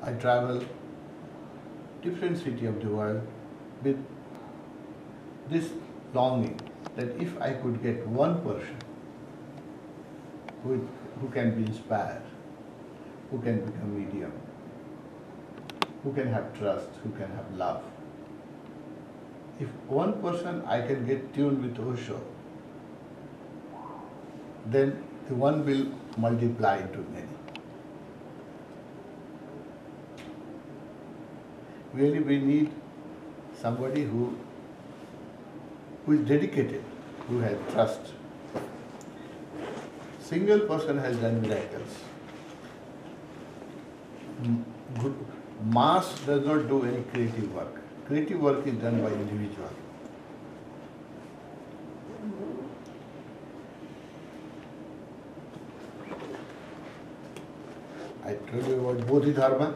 I travel different city of the world with this longing that if I could get one person who can be inspired, who can become medium, who can have trust, who can have love. If one person I can get tuned with Osho, then the one will multiply into many. Really, we need somebody who is dedicated, who has trust. Single person has done miracles. Mass does not do any creative work. Creative work is done by individual. I told you about Bodhidharma.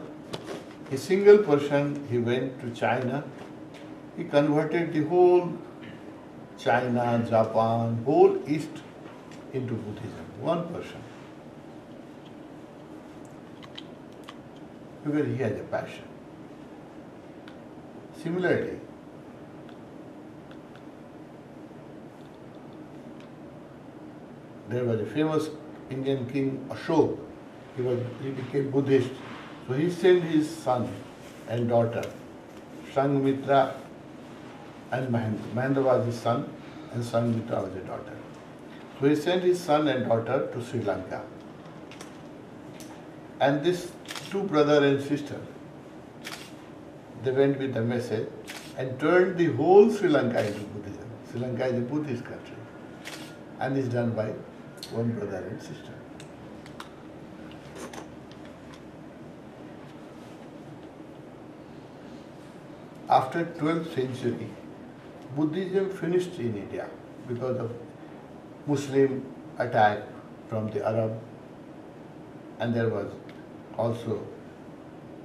A single person, he went to China. He converted the whole China, Japan, whole East into Buddhism. One person. Because he has a passion. Similarly, there was a famous Indian king, Ashok. He became Buddhist. So he sent his son and daughter, Sanghamitra and Mahendra. Mahendra was his son and Sanghamitra was his daughter. So he sent his son and daughter to Sri Lanka. And this two brother and sister, they went with the message and turned the whole Sri Lanka into Buddhism. Sri Lanka is a Buddhist country and is done by one brother and sister. After 12th century, Buddhism finished in India because of Muslim attack from the Arab, and there was also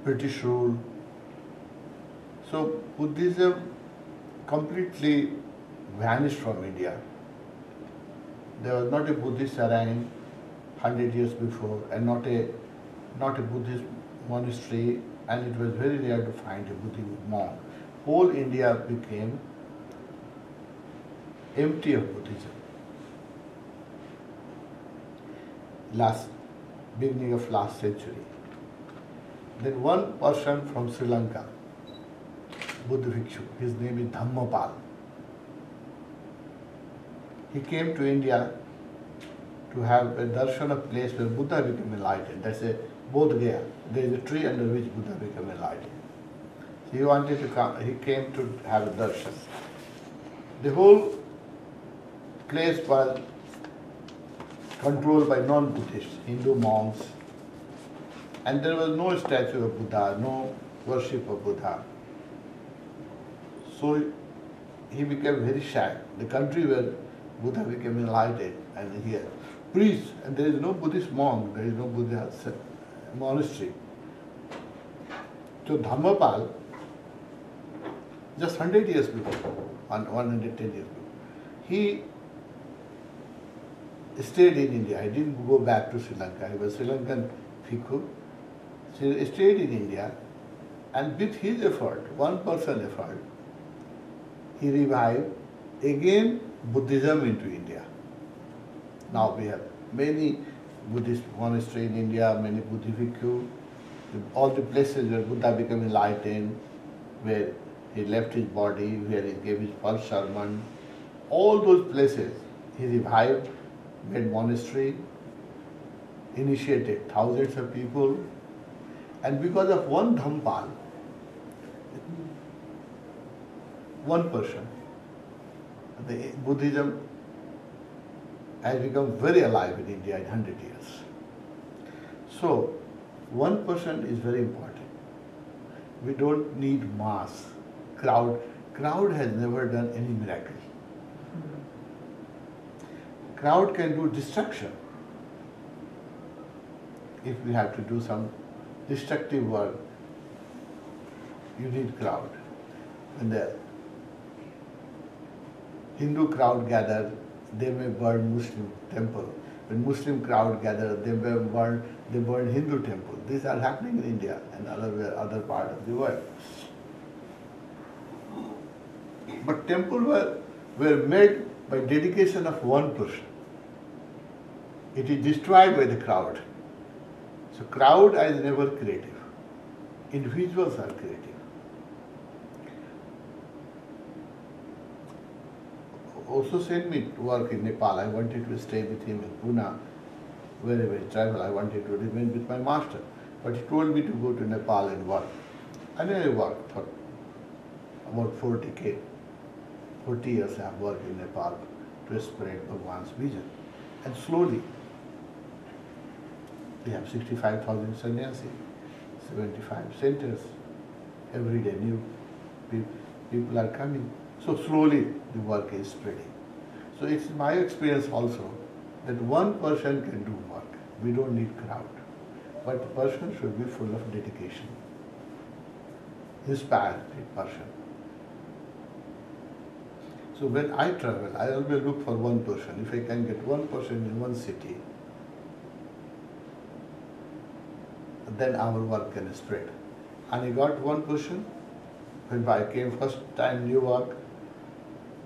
British rule. So Buddhism completely vanished from India. There was not a Buddhist shrine 100 years before, and not a Buddhist monastery, and it was very rare to find a Buddhist monk. Whole India became empty of Buddhism. Beginning of last century. Then one person from Sri Lanka, Buddha Bhikshu, his name is Dhammapal. He came to India to have a darshan of place where Buddha became enlightened. That's a Bodh Gaya. There is a tree under which Buddha became enlightened. So he wanted to come, he came to have a darshan. The whole place was controlled by non-Buddhists, Hindu monks, and there was no statue of Buddha, no worship of Buddha. So he became very shy. The country where Buddha became enlightened, and he had priests, and there is no Buddhist monk, there is no Buddhist monastery. So Dhammapal, just 100 years before, 110 years before, he stayed in India. He didn't go back to Sri Lanka. He was Sri Lankan Bhikkhu. So he stayed in India, and with his effort, one person effort, he revived again Buddhism into India. Now we have many Buddhist monasteries in India, many Buddhist Bhikkhu, all the places where Buddha became enlightened, where he left his body, where he gave his first sermon, all those places he revived, made monastery, initiated thousands of people, and because of one Dhammapal, one person, the Buddhism has become very alive in India in 100 years. So, one person is very important. We don't need mass, crowd. Crowd has never done any miracle. Crowd can do destruction. If we have to do some destructive work, you need crowd. When the Hindu crowd gather, they may burn Muslim temple. when Muslim crowd gather, they burn Hindu temple. These are happening in India and other part of the world. But temples were made by dedication of one person. It is destroyed by the crowd. So crowd is never creative. Individuals are creative. Also sent me to work in Nepal. I wanted to stay with him in Pune. Wherever he traveled, I wanted to remain with my master. But he told me to go to Nepal and work. And I worked for about 40 years I have worked in Nepal to spread Bhagwan's vision. And slowly, we have 65,000 sannyasi, 75 centers. Every day new people are coming. So slowly the work is spreading. So it's my experience also that one person can do work. We don't need crowd. But the person should be full of dedication. Inspired person. So when I travel, I always look for one person. If I can get one person in one city, then our work can spread. And I got one person. When I came first time New York,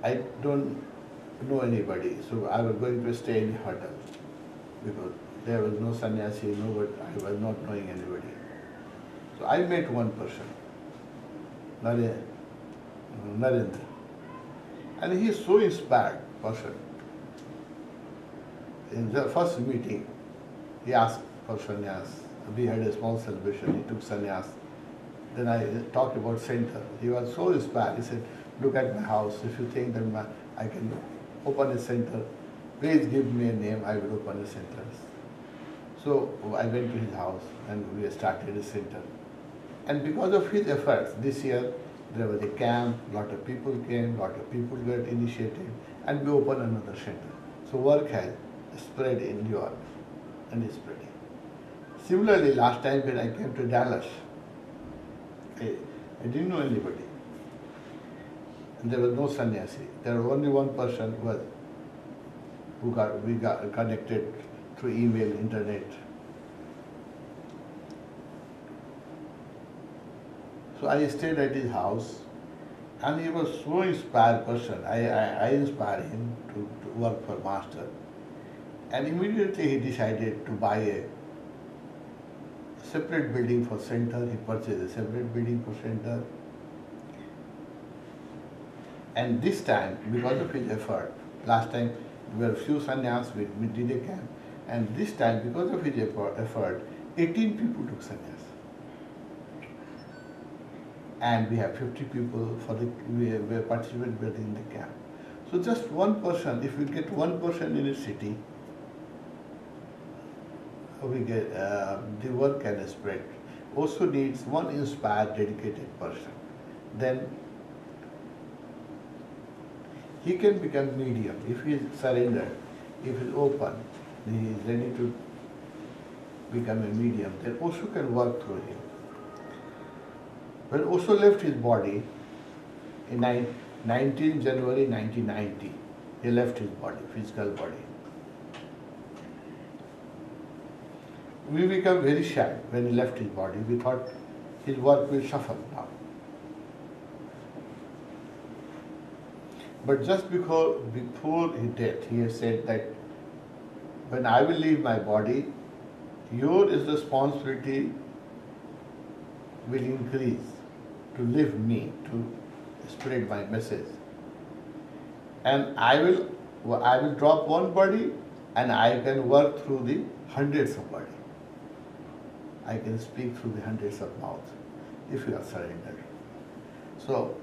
I don't know anybody, so I was going to stay in a hotel because there was no sannyasi, nobody, I was not knowing anybody. So I met one person, Narendra, and he is so inspired person. In the first meeting, he asked for sannyas. We had a small celebration, he took sannyas. Then I talked about center. He was so inspired. He said, look at my house. If you think that I can open a center, please give me a name, I will open a center. So I went to his house and we started a center. And because of his efforts, this year there was a camp, lot of people came, lot of people got initiated, and we opened another center. So work has spread in New York and is spreading. Similarly, last time when I came to Dallas, I didn't know anybody. And there was no sannyasi. There was only one person we got connected through email, internet. So I stayed at his house, and he was so inspired person. I inspired him to work for master. And immediately he decided to buy a separate building for center. He purchased a separate building for center. And this time, because of his effort, last time we were few sannyas, we did a camp, and this time, because of his effort, 18 people took sannyas. And we have 50 people we were participating in the camp. So just one person, if we get one person in a city, we get the work can spread. Also needs one inspired, dedicated person. Then he can become medium. If he is surrendered, if he is open, he is ready to become a medium, then Osho can work through him. When Osho left his body in 19 January 1990, he left his body, physical body. We became very sad when he left his body. We thought his work will suffer now. But just before his death, he has said that when I will leave my body, your responsibility will increase to live me, to spread my message. And I will drop one body and I can work through the hundreds of bodies. I can speak through the hundreds of mouths if you are surrendered. So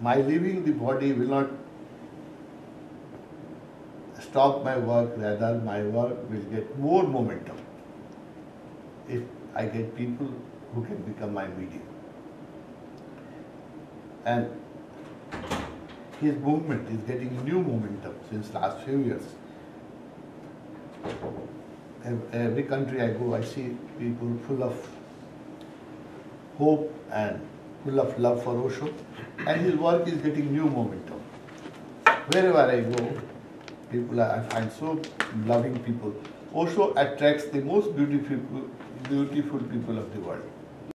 my leaving the body will not stop my work, rather my work will get more momentum if I get people who can become my medium. And his movement is getting new momentum since last few years. Every country I go, I see people full of hope and full of love for Osho, and his work is getting new momentum. Wherever I go, I find so loving people Osho attracts the most beautiful people of the world.